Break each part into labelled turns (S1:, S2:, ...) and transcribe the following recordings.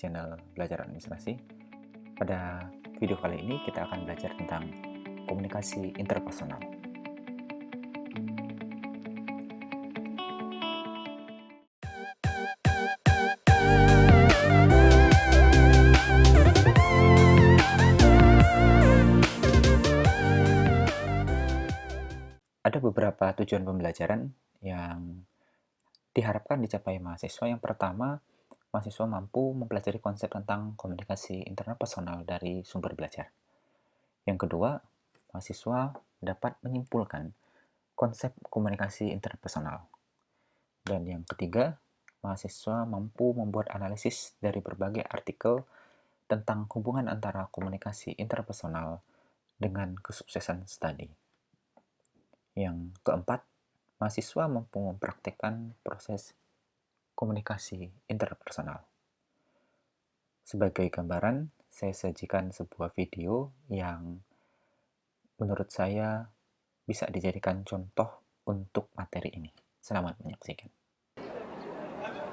S1: channel Belajar Administrasi. Pada video kali ini kita akan belajar tentang komunikasi interpersonal. Ada beberapa tujuan pembelajaran yang diharapkan dicapai mahasiswa. Yang pertama, mahasiswa mampu mempelajari konsep tentang komunikasi interpersonal dari sumber belajar. Yang kedua, mahasiswa dapat menyimpulkan konsep komunikasi interpersonal. Dan yang ketiga, mahasiswa mampu membuat analisis dari berbagai artikel tentang hubungan antara komunikasi interpersonal dengan kesuksesan studi. Yang keempat, mahasiswa mampu mempraktikkan proses komunikasi interpersonal. Sebagai gambaran, saya sajikan sebuah video yang menurut saya bisa dijadikan contoh untuk materi ini. Selamat menyaksikan.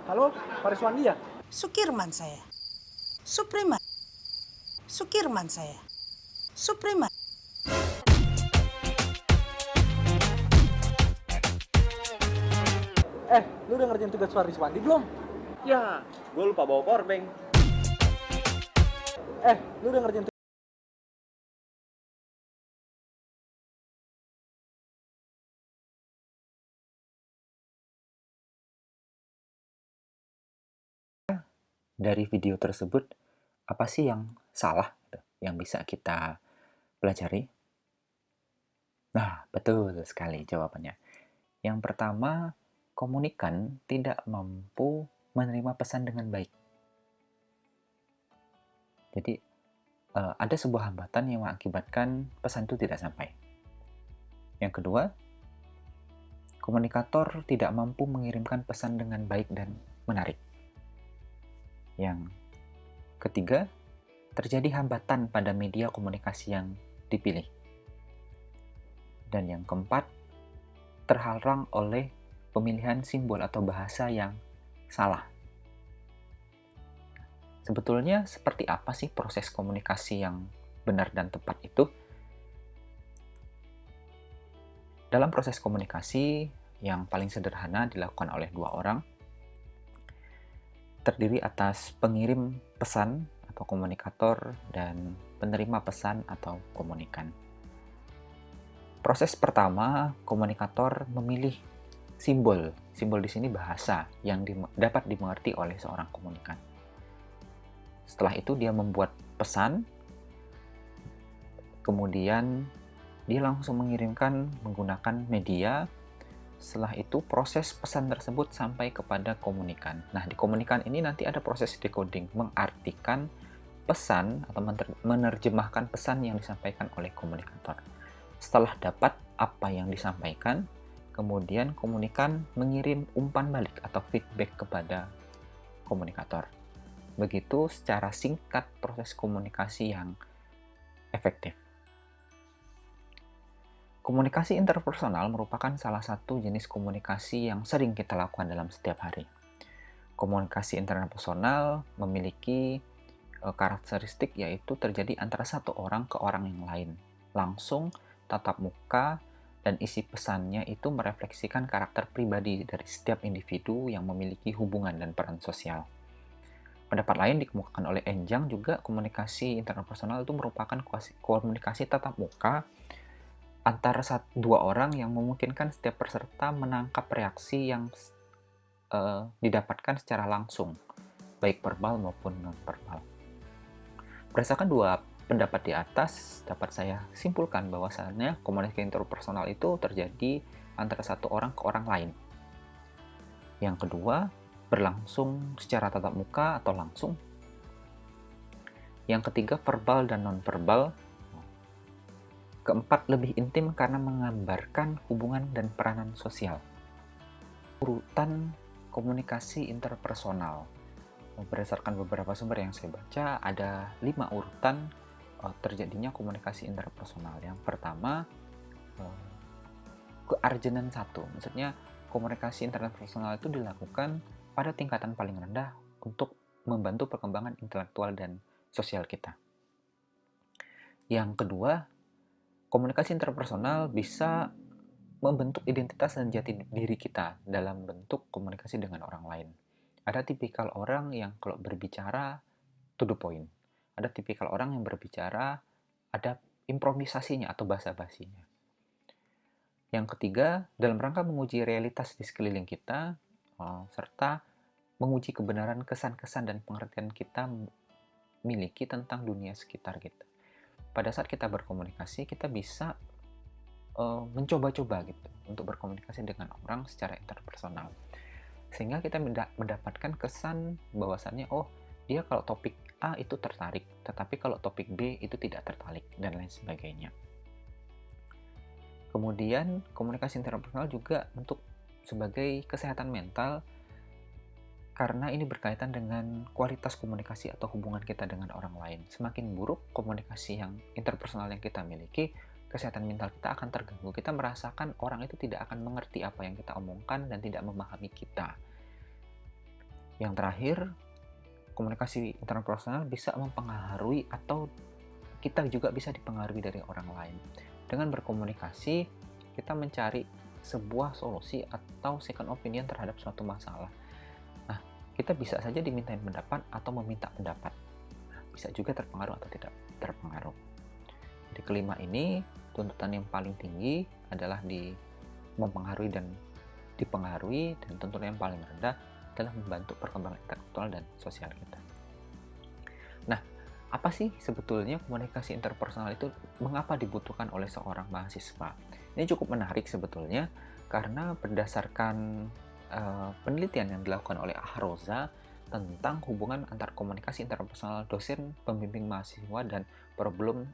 S2: Halo, Pak Riswandi ya?
S3: Sukirman saya. Supriman. Sukirman saya. Supriman.
S2: Lu udah ngerjain tugas Pak Riswandi belum?
S4: Ya, gue lupa bawa powerbank.
S2: Lu udah ngerjain
S1: Dari video tersebut, apa sih yang salah yang bisa kita pelajari? Nah, betul sekali jawabannya. Yang pertama, komunikan tidak mampu menerima pesan dengan baik. Jadi, ada sebuah hambatan yang mengakibatkan pesan itu tidak sampai. Yang kedua, komunikator tidak mampu mengirimkan pesan dengan baik dan menarik. Yang ketiga, terjadi hambatan pada media komunikasi yang dipilih. Dan yang keempat, terhalang oleh pemilihan simbol atau bahasa yang salah. Sebetulnya seperti apa sih proses komunikasi yang benar dan tepat itu? Dalam proses komunikasi yang paling sederhana dilakukan oleh dua orang, terdiri atas pengirim pesan atau komunikator dan penerima pesan atau komunikan. Proses pertama, komunikator memilih simbol. Simbol di sini bahasa yang dapat dimengerti oleh seorang komunikan. Setelah itu dia membuat pesan, kemudian dia langsung mengirimkan menggunakan media. Setelah itu proses pesan tersebut sampai kepada komunikan. Nah, di komunikan ini nanti ada proses decoding, mengartikan pesan atau menerjemahkan pesan yang disampaikan oleh komunikator. Setelah dapat apa yang disampaikan, kemudian komunikan mengirim umpan balik atau feedback kepada komunikator. Begitu secara singkat proses komunikasi yang efektif. Komunikasi interpersonal merupakan salah satu jenis komunikasi yang sering kita lakukan dalam setiap hari. Komunikasi interpersonal memiliki karakteristik yaitu terjadi antara satu orang ke orang yang lain. Langsung, tatap muka, dan isi pesannya itu merefleksikan karakter pribadi dari setiap individu yang memiliki hubungan dan peran sosial. Pendapat lain dikemukakan oleh Enjang juga komunikasi interpersonal itu merupakan komunikasi tatap muka antara dua orang yang memungkinkan setiap peserta menangkap reaksi yang didapatkan secara langsung, baik verbal maupun non-verbal. Berdasarkan dua pendapat di atas, dapat saya simpulkan bahwasannya komunikasi interpersonal itu terjadi antara satu orang ke orang lain. Yang kedua, berlangsung secara tatap muka atau langsung. Yang ketiga, verbal dan non-verbal. Keempat, lebih intim karena menggambarkan hubungan dan peranan sosial. Urutan komunikasi interpersonal. Berdasarkan beberapa sumber yang saya baca, ada 5 urutan terjadinya komunikasi interpersonal. Yang pertama, kearjenan 1. Maksudnya, komunikasi interpersonal itu dilakukan pada tingkatan paling rendah untuk membantu perkembangan intelektual dan sosial kita. Yang kedua, komunikasi interpersonal bisa membentuk identitas dan jati diri kita dalam bentuk komunikasi dengan orang lain. Ada tipikal orang yang kalau berbicara to the point. Ada tipikal orang yang berbicara ada improvisasinya atau basa-basinya. Yang ketiga, dalam rangka menguji realitas di sekeliling kita, serta menguji kebenaran kesan-kesan dan pengertian kita miliki tentang dunia sekitar kita. Pada saat kita berkomunikasi, kita bisa mencoba-coba gitu untuk berkomunikasi dengan orang secara interpersonal, sehingga kita mendapatkan kesan bahwasannya dia kalau topik A itu tertarik, tetapi kalau topik B itu tidak tertarik, dan lain sebagainya. Kemudian komunikasi interpersonal juga untuk sebagai kesehatan mental, karena ini berkaitan dengan kualitas komunikasi atau hubungan kita dengan orang lain. Semakin buruk komunikasi yang interpersonal yang kita miliki, kesehatan mental kita akan terganggu. Kita merasakan orang itu tidak akan mengerti apa yang kita omongkan dan tidak memahami kita. Yang terakhir, komunikasi interpersonal bisa mempengaruhi atau kita juga bisa dipengaruhi dari orang lain. Dengan berkomunikasi, kita mencari sebuah solusi atau second opinion terhadap suatu masalah. Nah, kita bisa saja dimintain pendapat atau meminta pendapat. Bisa juga terpengaruh atau tidak terpengaruh. Di kelima ini, tuntutan yang paling tinggi adalah mempengaruhi dan dipengaruhi, dan tuntutan yang paling rendah adalah membantu perkembangan intelektual dan sosial kita. Nah, apa sih sebetulnya komunikasi interpersonal itu, mengapa dibutuhkan oleh seorang mahasiswa? Ini cukup menarik sebetulnya, karena berdasarkan penelitian yang dilakukan oleh Ahroza tentang hubungan antar komunikasi interpersonal dosen, pembimbing mahasiswa, dan problem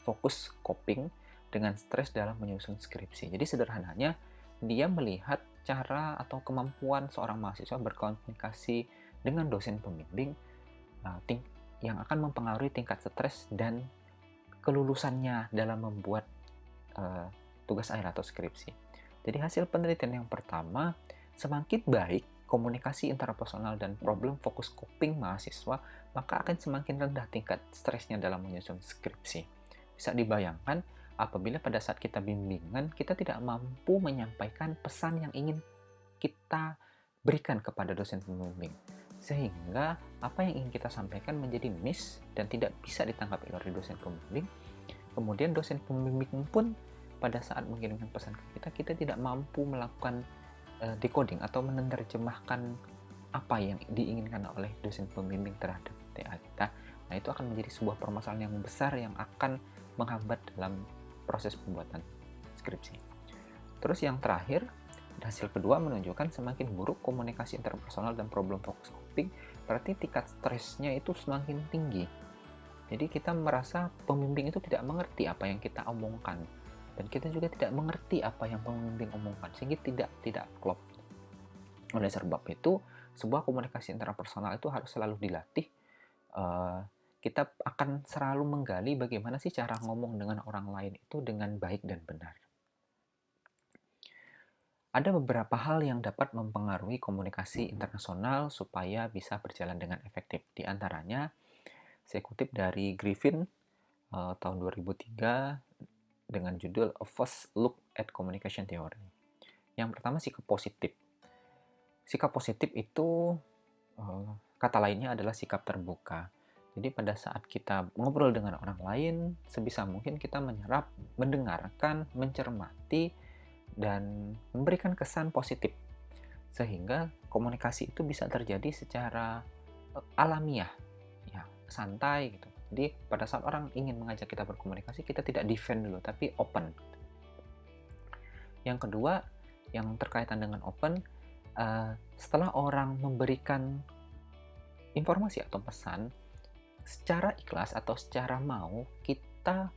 S1: fokus coping dengan stres dalam menyusun skripsi. Jadi sederhananya, dia melihat cara atau kemampuan seorang mahasiswa berkomunikasi dengan dosen pembimbing yang akan mempengaruhi tingkat stres dan kelulusannya dalam membuat tugas akhir atau skripsi. Jadi hasil penelitian yang pertama, semakin baik komunikasi interpersonal dan problem fokus coping mahasiswa, maka akan semakin rendah tingkat stresnya dalam menyusun skripsi. Bisa dibayangkan apabila pada saat kita bimbingan, kita tidak mampu menyampaikan pesan yang ingin kita berikan kepada dosen pembimbing, sehingga apa yang ingin kita sampaikan menjadi miss dan tidak bisa ditangkap oleh dosen pembimbing. Kemudian dosen pembimbing pun pada saat mengirimkan pesan ke kita tidak mampu melakukan decoding atau menerjemahkan apa yang diinginkan oleh dosen pembimbing terhadap TA kita. Nah, itu akan menjadi sebuah permasalahan yang besar yang akan menghambat dalam proses pembuatan skripsi. Terus yang terakhir, hasil kedua menunjukkan semakin buruk komunikasi interpersonal dan problem fokus coping, berarti tingkat stresnya itu semakin tinggi. Jadi kita merasa pembimbing itu tidak mengerti apa yang kita omongkan, dan kita juga tidak mengerti apa yang pembimbing omongkan, sehingga tidak klop. Oleh sebab itu, sebuah komunikasi interpersonal itu harus selalu dilatih. Kita akan selalu menggali bagaimana sih cara ngomong dengan orang lain itu dengan baik dan benar. Ada beberapa hal yang dapat mempengaruhi komunikasi internasional supaya bisa berjalan dengan efektif. Di antaranya, saya kutip dari Griffin tahun 2003 dengan judul A First Look at Communication Theory. Yang pertama, sikap positif. Sikap positif itu kata lainnya adalah sikap terbuka. Jadi pada saat kita ngobrol dengan orang lain, sebisa mungkin kita menyerap, mendengarkan, mencermati, dan memberikan kesan positif. Sehingga komunikasi itu bisa terjadi secara alamiah, ya, santai gitu. Jadi pada saat orang ingin mengajak kita berkomunikasi, kita tidak defend dulu, tapi open. Yang kedua, yang terkaitan dengan open, setelah orang memberikan informasi atau pesan, secara ikhlas atau secara mau, kita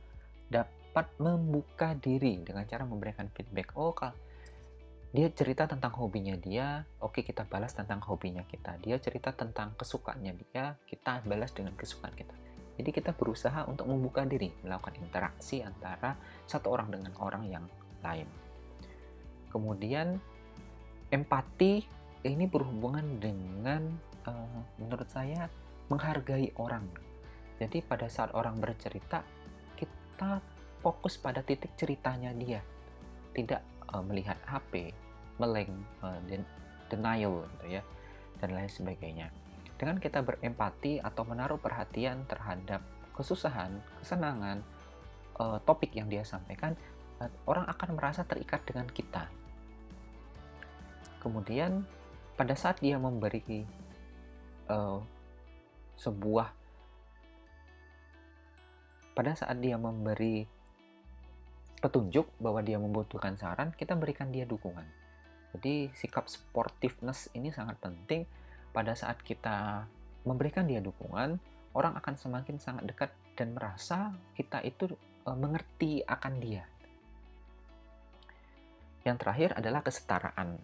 S1: dapat membuka diri dengan cara memberikan feedback. Kalau dia cerita tentang hobinya dia, oke, kita balas tentang hobinya kita. Dia cerita tentang kesukaannya dia, kita balas dengan kesukaan kita. Jadi kita berusaha untuk membuka diri, melakukan interaksi antara satu orang dengan orang yang lain. Kemudian empati ini berhubungan dengan menurut saya menghargai orang. Jadi pada saat orang bercerita, kita fokus pada titik ceritanya dia, tidak melihat HP, meleng, denial gitu ya, dan lain sebagainya. Dengan kita berempati atau menaruh perhatian terhadap kesusahan, kesenangan, topik yang dia sampaikan, orang akan merasa terikat dengan kita. Kemudian pada saat dia memberi petunjuk bahwa dia membutuhkan saran, kita berikan dia dukungan. Jadi sikap sportiveness ini sangat penting. Pada saat kita memberikan dia dukungan, orang akan semakin sangat dekat dan merasa kita itu mengerti akan dia. Yang terakhir adalah kesetaraan.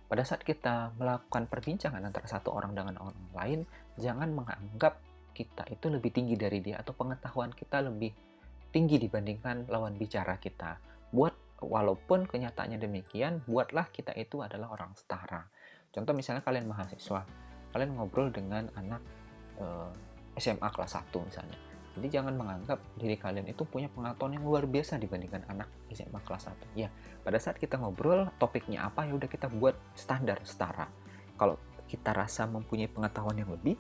S1: Pada saat kita melakukan perbincangan antara satu orang dengan orang lain, jangan menganggap kita itu lebih tinggi dari dia atau pengetahuan kita lebih tinggi dibandingkan lawan bicara kita. Walaupun kenyataannya demikian, buatlah kita itu adalah orang setara. Contoh misalnya kalian mahasiswa, kalian ngobrol dengan anak SMA kelas 1 misalnya. Jadi jangan menganggap diri kalian itu punya pengetahuan yang luar biasa dibandingkan anak SMA kelas 1. Ya, pada saat kita ngobrol, topiknya apa, ya udah kita buat standar setara. Kalau kita rasa mempunyai pengetahuan yang lebih,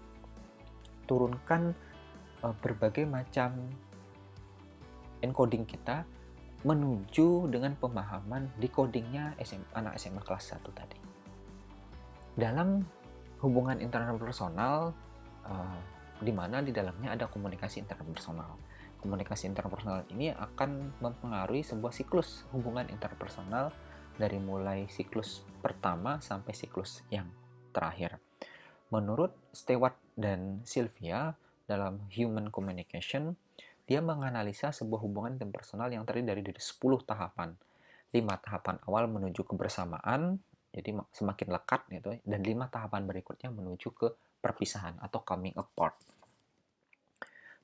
S1: turunkan berbagai macam encoding kita menuju dengan pemahaman decodingnya anak SMA kelas 1 tadi. Dalam hubungan interpersonal, di mana di dalamnya ada komunikasi interpersonal. Komunikasi interpersonal ini akan mempengaruhi sebuah siklus hubungan interpersonal dari mulai siklus pertama sampai siklus yang terakhir. Menurut Stewart dan Sylvia dalam Human Communication, dia menganalisa sebuah hubungan interpersonal yang terdiri dari 10 tahapan. 5 tahapan awal menuju kebersamaan, jadi semakin lekat gitu, dan 5 tahapan berikutnya menuju ke perpisahan atau coming apart.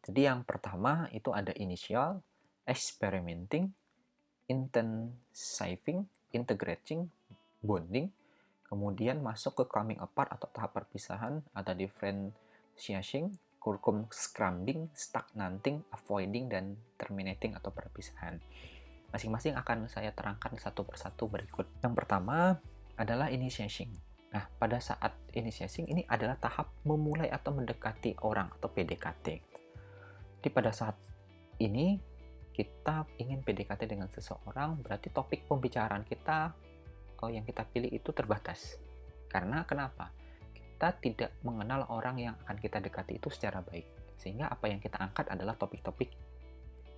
S1: Jadi yang pertama itu ada initial, experimenting, intensifying, integrating, bonding, kemudian masuk ke coming apart atau tahap perpisahan, ada differentiating, circumscribing, stagnating, avoiding, dan terminating atau perpisahan. Masing-masing akan saya terangkan satu persatu berikut. Yang pertama adalah initiating. Nah, pada saat initiating ini adalah tahap memulai atau mendekati orang atau PDKT. Jadi pada saat ini kita ingin PDKT dengan seseorang, berarti topik pembicaraan kita yang kita pilih itu terbatas. Karena kenapa? Kita tidak mengenal orang yang akan kita dekati itu secara baik. Sehingga apa yang kita angkat adalah topik-topik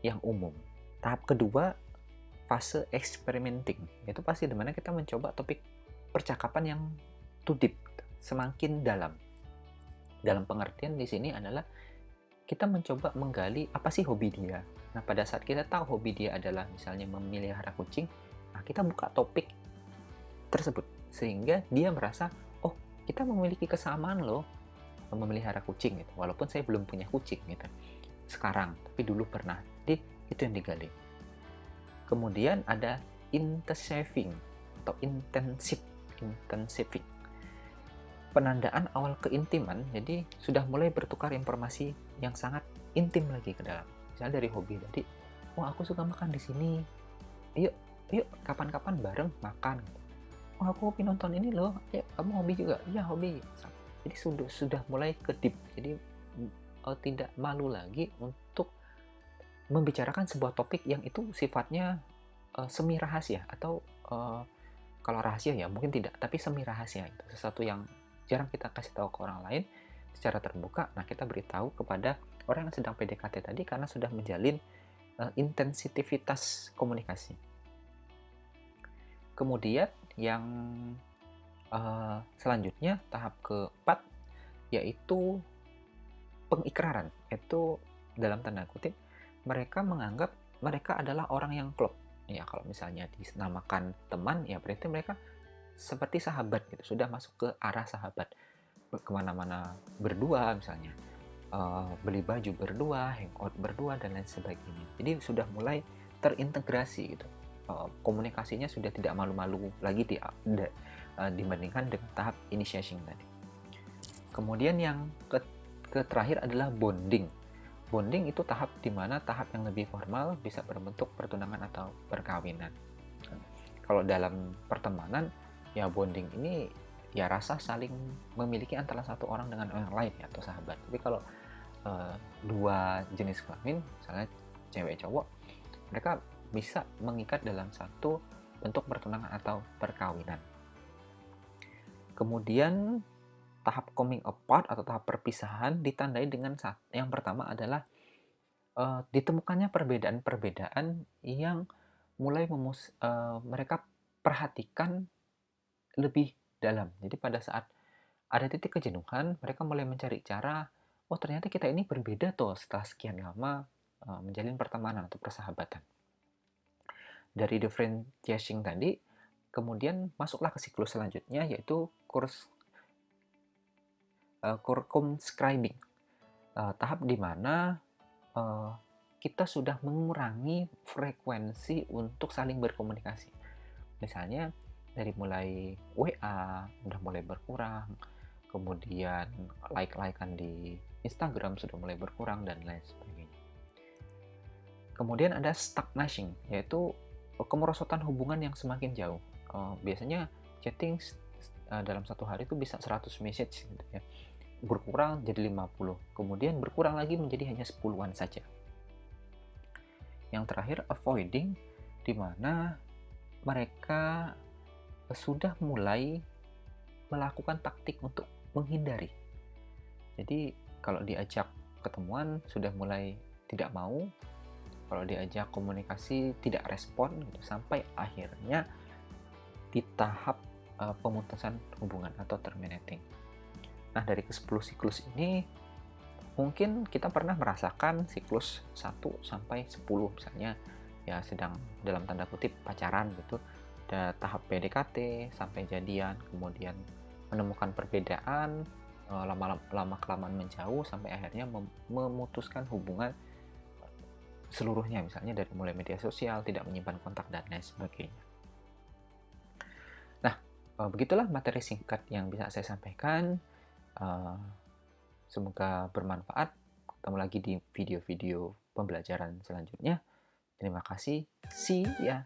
S1: yang umum. Tahap kedua, fase experimenting. Itu pasti dimana kita mencoba topik percakapan yang too deep, semakin dalam. Dalam pengertian di sini adalah kita mencoba menggali apa sih hobi dia. Nah, pada saat kita tahu hobi dia adalah misalnya memelihara kucing, nah kita buka topik tersebut. Sehingga dia merasa, oh kita memiliki kesamaan loh memelihara kucing gitu. Walaupun saya belum punya kucing gitu sekarang, tapi dulu pernah. Jadi itu yang digali. Kemudian ada intensifying atau intensifying. Penandaan awal keintiman, jadi sudah mulai bertukar informasi yang sangat intim lagi ke dalam. Misalnya dari hobi tadi, oh aku suka makan di sini, yuk kapan-kapan bareng makan. Oh aku hobi nonton ini loh, ya kamu hobi juga? Iya hobi. Jadi sudah mulai ke deep, jadi tidak malu lagi untuk membicarakan sebuah topik yang itu sifatnya semi rahasia atau kalau rahasia ya mungkin tidak, tapi semi rahasia itu sesuatu yang jarang kita kasih tahu ke orang lain secara terbuka. Nah, kita beritahu kepada orang yang sedang PDKT tadi karena sudah menjalin intensitivitas komunikasi. Kemudian yang selanjutnya tahap keempat yaitu pengikraran. Itu dalam tanda kutip mereka menganggap mereka adalah orang yang klop. Ya, kalau misalnya dinamakan teman, ya berarti mereka seperti sahabat gitu, sudah masuk ke arah sahabat, kemana-mana berdua misalnya, beli baju berdua, hangout berdua, dan lain sebagainya. Jadi sudah mulai terintegrasi gitu, komunikasinya sudah tidak malu-malu lagi dibandingkan dengan tahap initiation tadi. Kemudian yang terakhir adalah bonding. Bonding itu tahap di mana tahap yang lebih formal bisa berbentuk pertunangan atau perkawinan. Kalau dalam pertemanan, ya bonding ini ya rasa saling memiliki antara satu orang dengan orang lain ya, atau sahabat. Tapi kalau dua jenis kelamin, misalnya cewek cowok, mereka bisa mengikat dalam satu bentuk pertunangan atau perkawinan. Kemudian tahap coming apart atau tahap perpisahan ditandai dengan yang pertama adalah ditemukannya perbedaan-perbedaan yang mulai mereka perhatikan lebih dalam. Jadi pada saat ada titik kejenuhan, mereka mulai mencari cara, oh ternyata kita ini berbeda tuh setelah sekian lama menjalin pertemanan atau persahabatan. Dari differentiating tadi, kemudian masuklah ke siklus selanjutnya, yaitu circumscribing. Tahap di mana kita sudah mengurangi frekuensi untuk saling berkomunikasi. Misalnya dari mulai WA udah mulai berkurang, kemudian like-likean di Instagram sudah mulai berkurang, dan lain sebagainya. Kemudian ada stagnation, yaitu kemerosotan hubungan yang semakin jauh. Biasanya chatting dalam satu hari itu bisa 100 message gitu ya. Berkurang jadi 50, kemudian berkurang lagi menjadi hanya 10-an saja. Yang terakhir avoiding, di mana mereka sudah mulai melakukan taktik untuk menghindari. Jadi kalau diajak ketemuan sudah mulai tidak mau, kalau diajak komunikasi tidak respon gitu, sampai akhirnya di tahap pemutusan hubungan atau terminating. Nah, dari ke-10 siklus ini mungkin kita pernah merasakan siklus 1 sampai 10 misalnya, ya sedang dalam tanda kutip pacaran gitu. Ada tahap PDKT sampai jadian, kemudian menemukan perbedaan, lama kelamaan menjauh sampai akhirnya memutuskan hubungan seluruhnya, misalnya dari mulai media sosial, tidak menyimpan kontak, dan lain sebagainya. Nah, begitulah materi singkat yang bisa saya sampaikan. Semoga bermanfaat. Ketemu lagi di video-video pembelajaran selanjutnya. Terima kasih. See ya.